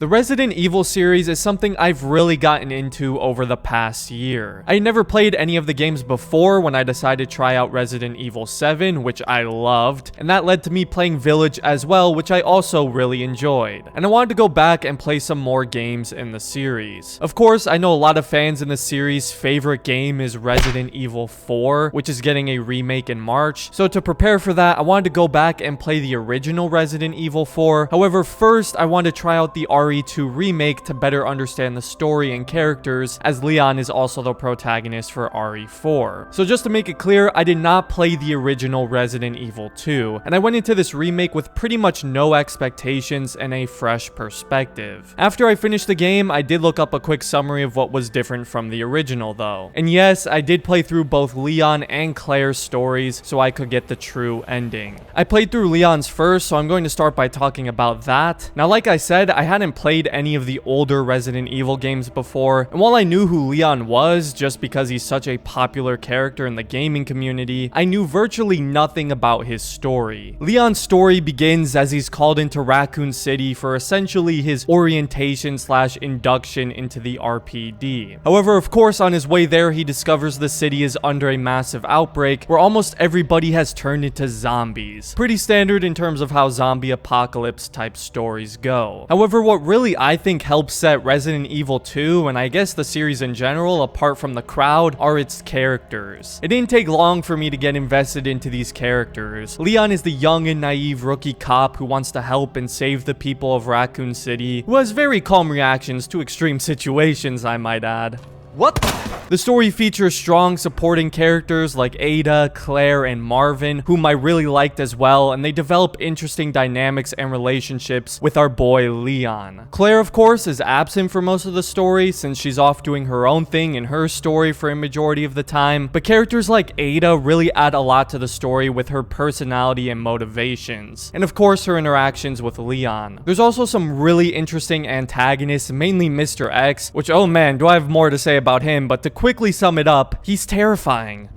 The Resident Evil series is something I've really gotten into over the past year. I never played any of the games before when I decided to try out Resident Evil 7, which I loved, and that led to me playing Village as well, which I also really enjoyed. And I wanted to go back and play some more games in the series. Of course, I know a lot of fans in the series' favorite game is Resident Evil 4, which is getting a remake in March. So to prepare for that, I wanted to go back and play the original Resident Evil 4. However, first I wanted to try out the RE2 remake to better understand the story and characters, as Leon is also the protagonist for RE4. So just to make it clear, I did not play the original Resident Evil 2, and I went into this remake with pretty much no expectations and a fresh perspective. After I finished the game, I did look up a quick summary of what was different from the original though. And yes, I did play through both Leon and Claire's stories so I could get the true ending. I played through Leon's first, so I'm going to start by talking about that. Now, like I said, I hadn't played any of the older Resident Evil games before, and while I knew who Leon was just because he's such a popular character in the gaming community, I knew virtually nothing about his story. Leon's story begins as he's called into Raccoon City for essentially his orientation/induction into the RPD. However, of course, on his way there, he discovers the city is under a massive outbreak where almost everybody has turned into zombies. Pretty standard in terms of how zombie apocalypse type stories go. However, what really I think helps set Resident Evil 2, and I guess the series in general, apart from the crowd, are its characters. It didn't take long for me to get invested into these characters. Leon is the young and naive rookie cop who wants to help and save the people of Raccoon City, who has very calm reactions to extreme situations, I might add. What? The story features strong supporting characters like Ada, Claire, and Marvin, whom I really liked as well, and they develop interesting dynamics and relationships with our boy Leon. Claire, of course, is absent for most of the story since she's off doing her own thing in her story for a majority of the time, but characters like Ada really add a lot to the story with her personality and motivations, and of course her interactions with Leon. There's also some really interesting antagonists, mainly Mr. X, which, oh man, do I have more to say about him, but to quickly sum it up, he's terrifying.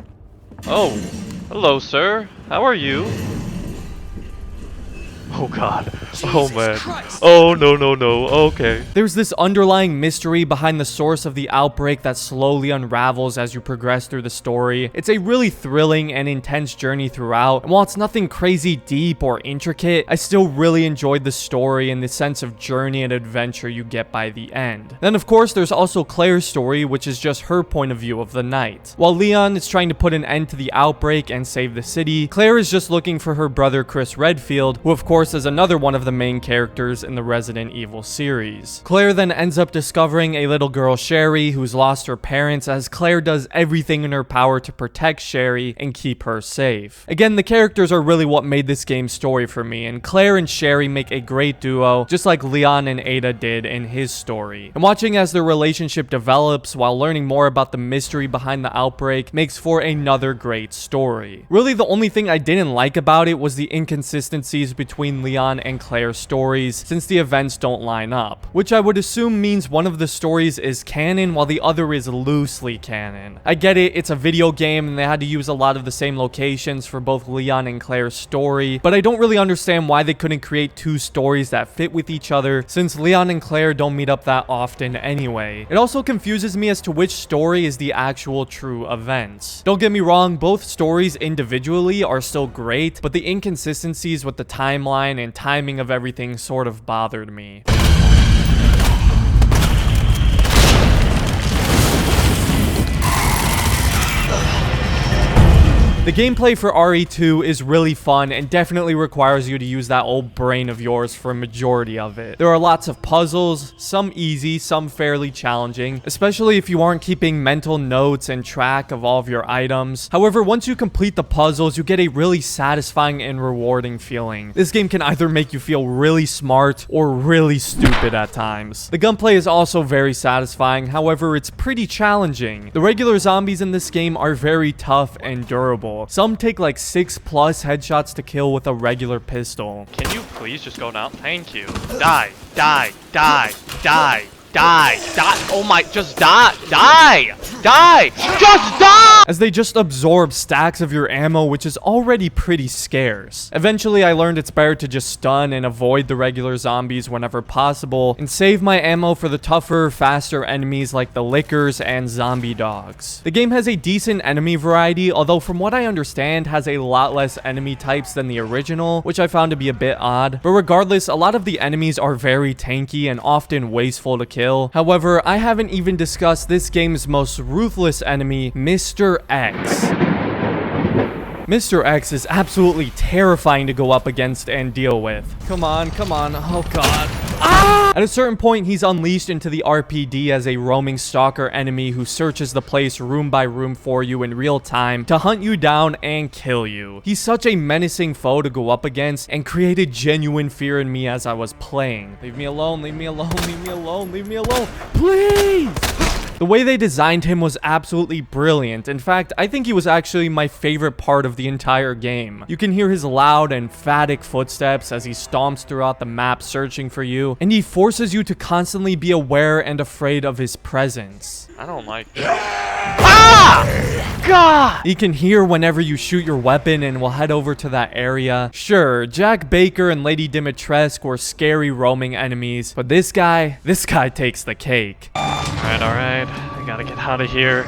Oh, hello, sir. How are you? Oh god. Oh man. Oh no. Okay. There's this underlying mystery behind the source of the outbreak that slowly unravels as you progress through the story. It's a really thrilling and intense journey throughout, and while it's nothing crazy deep or intricate, I still really enjoyed the story and the sense of journey and adventure you get by the end. Then of course there's also Claire's story, which is just her point of view of the night. While Leon is trying to put an end to the outbreak and save the city, Claire is just looking for her brother Chris Redfield, who of course is another one of the main characters in the Resident Evil series. Claire then ends up discovering a little girl, Sherry, who's lost her parents, as Claire does everything in her power to protect Sherry and keep her safe. Again, the characters are really what made this game's story for me, and Claire and Sherry make a great duo, just like Leon and Ada did in his story. And watching as their relationship develops while learning more about the mystery behind the outbreak makes for another great story. Really, the only thing I didn't like about it was the inconsistencies between Leon and Claire's stories, since the events don't line up, which I would assume means one of the stories is canon while the other is loosely canon. I get it, it's a video game and they had to use a lot of the same locations for both Leon and Claire's story, but I don't really understand why they couldn't create two stories that fit with each other, since Leon and Claire don't meet up that often anyway. It also confuses me as to which story is the actual true events. Don't get me wrong, both stories individually are still great, but the inconsistencies with the timeline and timing of everything sort of bothered me. The gameplay for RE2 is really fun and definitely requires you to use that old brain of yours for a majority of it. There are lots of puzzles, some easy, some fairly challenging, especially if you aren't keeping mental notes and track of all of your items. However, once you complete the puzzles, you get a really satisfying and rewarding feeling. This game can either make you feel really smart or really stupid at times. The gunplay is also very satisfying, however, it's pretty challenging. The regular zombies in this game are very tough and durable. Some take like 6+ headshots to kill with a regular pistol. Can you please just go now? Thank you. Die. Oh my, just die. Just die. as they just absorb stacks of your ammo, which is already pretty scarce. Eventually, I learned it's better to just stun and avoid the regular zombies whenever possible, and save my ammo for the tougher, faster enemies like the lickers and zombie dogs. The game has a decent enemy variety, although from what I understand, has a lot less enemy types than the original, which I found to be a bit odd. But regardless, a lot of the enemies are very tanky and often wasteful to kill. However, I haven't even discussed this game's most ruthless enemy, Mr. X. Mr. X is absolutely terrifying to go up against and deal with. Come on, come on. Oh god. Ah! At a certain point, he's unleashed into the RPD as a roaming stalker enemy who searches the place room by room for you in real time to hunt you down and kill you. He's such a menacing foe to go up against and created genuine fear in me as I was playing. Leave me alone, leave me alone, leave me alone, leave me alone. Please! The way they designed him was absolutely brilliant. In fact, I think he was actually my favorite part of the entire game. You can hear his loud, emphatic footsteps as he stomps throughout the map searching for you, and he forces you to constantly be aware and afraid of his presence. I don't like that. Ah! God! He can hear whenever you shoot your weapon and will head over to that area. Sure, Jack Baker and Lady Dimitrescu were scary roaming enemies, but this guy takes the cake. Alright. I gotta get out of here.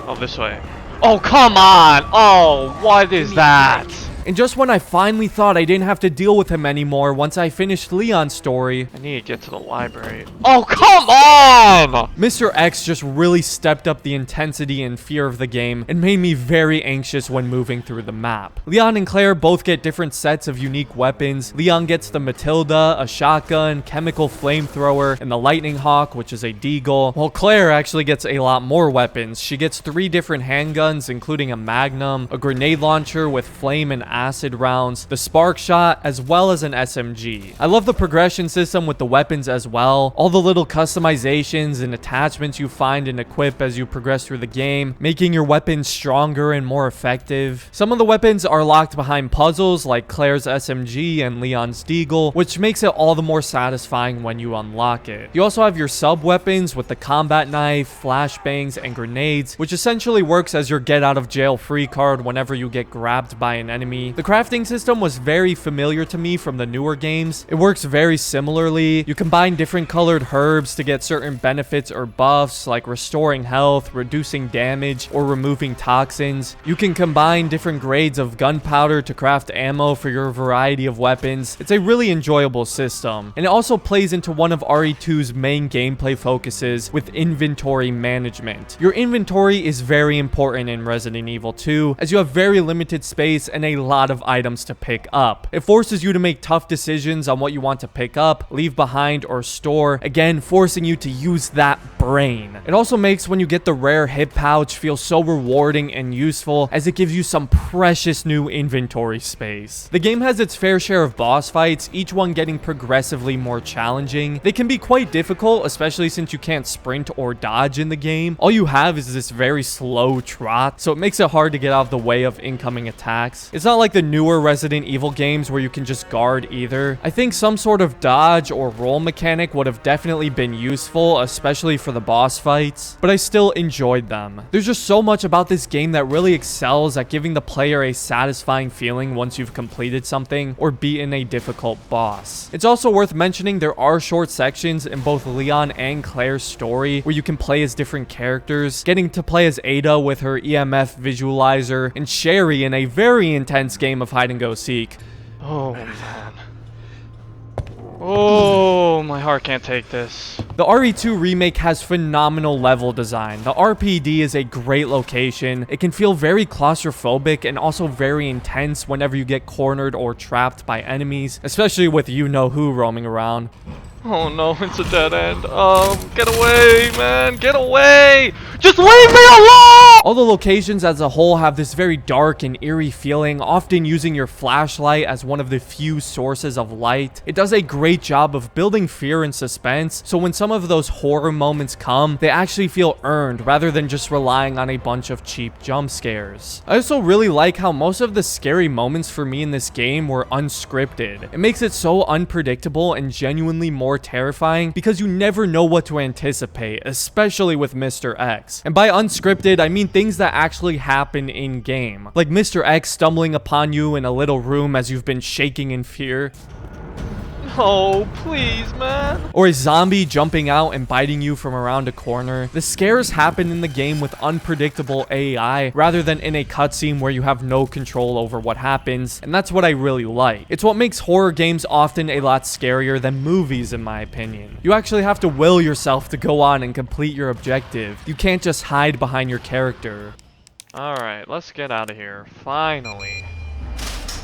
Oh, this way. Oh, come on! Oh, what is that? And just when I finally thought I didn't have to deal with him anymore once I finished Leon's story, I need to get to the library. Oh, come on! Mr. X just really stepped up the intensity and fear of the game and made me very anxious when moving through the map. Leon and Claire both get different sets of unique weapons. Leon gets the Matilda, a shotgun, chemical flamethrower, and the Lightning Hawk, which is a deagle, while Claire actually gets a lot more weapons. She gets 3 different handguns, including a Magnum, a grenade launcher with flame and acid rounds, the spark shot, as well as an SMG. I love the progression system with the weapons as well. All the little customizations and attachments you find and equip as you progress through the game, making your weapons stronger and more effective. Some of the weapons are locked behind puzzles like Claire's SMG and Leon's deagle, which makes it all the more satisfying when you unlock it. You also have your sub weapons with the combat knife, flashbangs, and grenades, which essentially works as your get out of jail free card whenever you get grabbed by an enemy. The crafting system was very familiar to me from the newer games. It works very similarly. You combine different colored herbs to get certain benefits or buffs like restoring health, reducing damage, or removing toxins. You can combine different grades of gunpowder to craft ammo for your variety of weapons. It's a really enjoyable system. And it also plays into one of RE2's main gameplay focuses with inventory management. Your inventory is very important in Resident Evil 2 as you have very limited space and a lot of items to pick up. It forces you to make tough decisions on what you want to pick up, leave behind, or store, again forcing you to use that brain. It also makes when you get the rare hip pouch feel so rewarding and useful as it gives you some precious new inventory space. The game has its fair share of boss fights, each one getting progressively more challenging. They can be quite difficult, especially since you can't sprint or dodge in the game. All you have is this very slow trot, so it makes it hard to get out of the way of incoming attacks. It's not like the newer Resident Evil games where you can just guard either. I think some sort of dodge or roll mechanic would have definitely been useful, especially for the boss fights, but I still enjoyed them. There's just so much about this game that really excels at giving the player a satisfying feeling once you've completed something or beaten a difficult boss. It's also worth mentioning there are short sections in both Leon and Claire's story where you can play as different characters, getting to play as Ada with her EMF visualizer and Sherry in a very intense game of hide and go seek. Oh, man. Oh, my heart can't take this. The RE2 remake has phenomenal level design. The RPD is a great location. It can feel very claustrophobic and also very intense whenever you get cornered or trapped by enemies, especially with you-know-who roaming around. Oh no, it's a dead end. Get away, man. Get away. Just leave me alone. All the locations as a whole have this very dark and eerie feeling, often using your flashlight as one of the few sources of light. It does a great job of building fear and suspense, so when some of those horror moments come, they actually feel earned rather than just relying on a bunch of cheap jump scares. I also really like how most of the scary moments for me in this game were unscripted. It makes it so unpredictable and genuinely more more terrifying because you never know what to anticipate, especially with Mr. X. And by unscripted, I mean things that actually happen in game, like Mr. X stumbling upon you in a little room as you've been shaking in fear. Oh, please, man. Or a zombie jumping out and biting you from around a corner. The scares happen in the game with unpredictable AI rather than in a cutscene where you have no control over what happens, and that's what I really like. It's what makes horror games often a lot scarier than movies, in my opinion. You actually have to will yourself to go on and complete your objective. You can't just hide behind your character. Alright, let's get out of here. Finally.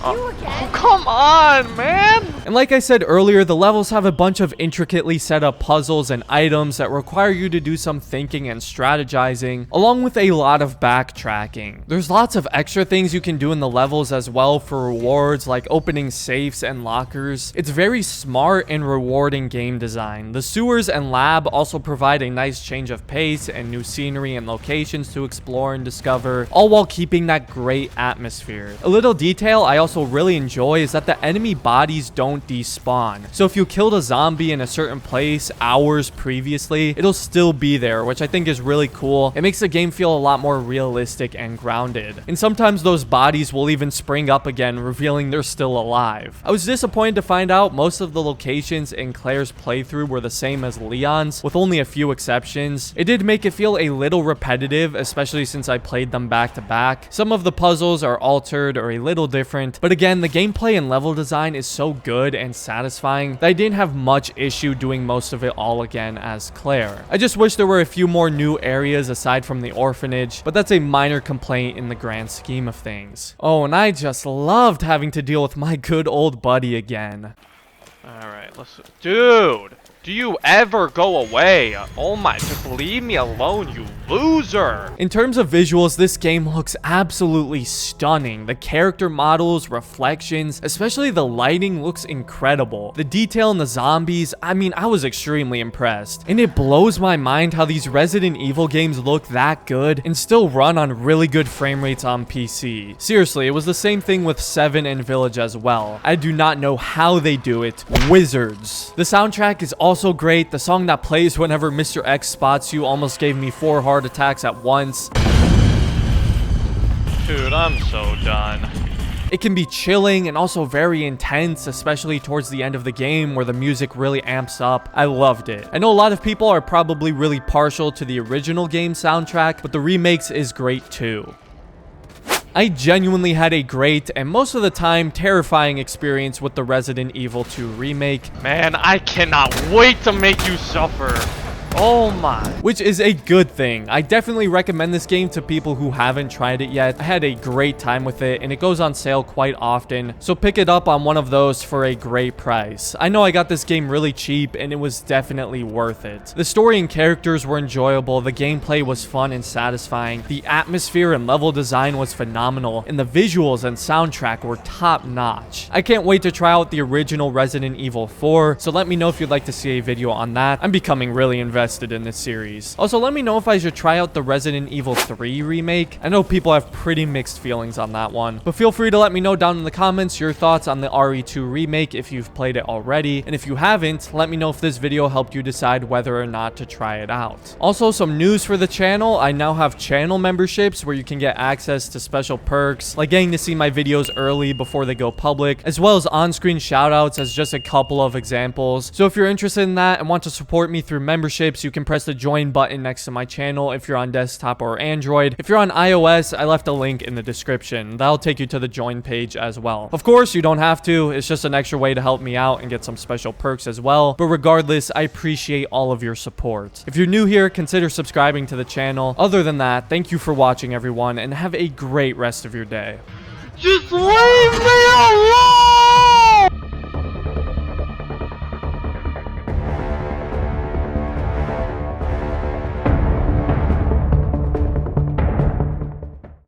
Oh, come on, man! And like I said earlier, the levels have a bunch of intricately set up puzzles and items that require you to do some thinking and strategizing, along with a lot of backtracking. There's lots of extra things you can do in the levels as well for rewards, like opening safes and lockers. It's very smart and rewarding game design. The sewers and lab also provide a nice change of pace and new scenery and locations to explore and discover, all while keeping that great atmosphere. A little detail I also really enjoy is that the enemy bodies don't despawn. So if you killed a zombie in a certain place hours previously, it'll still be there, which I think is really cool. It makes the game feel a lot more realistic and grounded. And sometimes those bodies will even spring up again, revealing they're still alive. I was disappointed to find out most of the locations in Claire's playthrough were the same as Leon's, with only a few exceptions. It did make it feel a little repetitive, especially since I played them back to back. Some of the puzzles are altered or a little different, but again, the gameplay and level design is so good and satisfying that I didn't have much issue doing most of it all again as Claire. I just wish there were a few more new areas aside from the orphanage, but that's a minor complaint in the grand scheme of things. Oh, and I just loved having to deal with my good old buddy again. Alright, let's... Dude! Do you ever go away? Oh my, just leave me alone, you loser! In terms of visuals, this game looks absolutely stunning. The character models, reflections, especially the lighting looks incredible. The detail in the zombies, I mean, I was extremely impressed. And it blows my mind how these Resident Evil games look that good and still run on really good frame rates on PC. Seriously, it was the same thing with 7 and Village as well. I do not know how they do it. Wizards. The soundtrack is also great. The song that plays whenever Mr. X spots you almost gave me 4 heart attacks at once. Dude, I'm so done. It can be chilling and also very intense, especially towards the end of the game where the music really amps up. I loved it. I know a lot of people are probably really partial to the original game soundtrack, but the remakes is great too. I genuinely had a great, and most of the time, terrifying experience with the Resident Evil 2 remake. Man, I cannot wait to make you suffer. Oh my. Which is a good thing. I definitely recommend this game to people who haven't tried it yet. I had a great time with it, and it goes on sale quite often, so pick it up on one of those for a great price. I know I got this game really cheap, and it was definitely worth it. The story and characters were enjoyable, the gameplay was fun and satisfying, the atmosphere and level design was phenomenal, and the visuals and soundtrack were top-notch. I can't wait to try out the original Resident Evil 4, so let me know if you'd like to see a video on that. I'm becoming really invested in this series. Also, let me know if I should try out the Resident Evil 3 remake. I know people have pretty mixed feelings on that one, but feel free to let me know down in the comments your thoughts on the RE2 remake if you've played it already, and if you haven't, let me know if this video helped you decide whether or not to try it out. Also, some news for the channel. I now have channel memberships where you can get access to special perks, like getting to see my videos early before they go public, as well as on-screen shoutouts as just a couple of examples. So if you're interested in that and want to support me through memberships, you can press the join button next to my channel if you're on desktop or Android. If you're on iOS, I left a link in the description. That'll take you to the join page as well. Of course, you don't have to. It's just an extra way to help me out and get some special perks as well. But regardless, I appreciate all of your support. If you're new here, consider subscribing to the channel. Other than that, thank you for watching, everyone, and have a great rest of your day. Just leave me alone!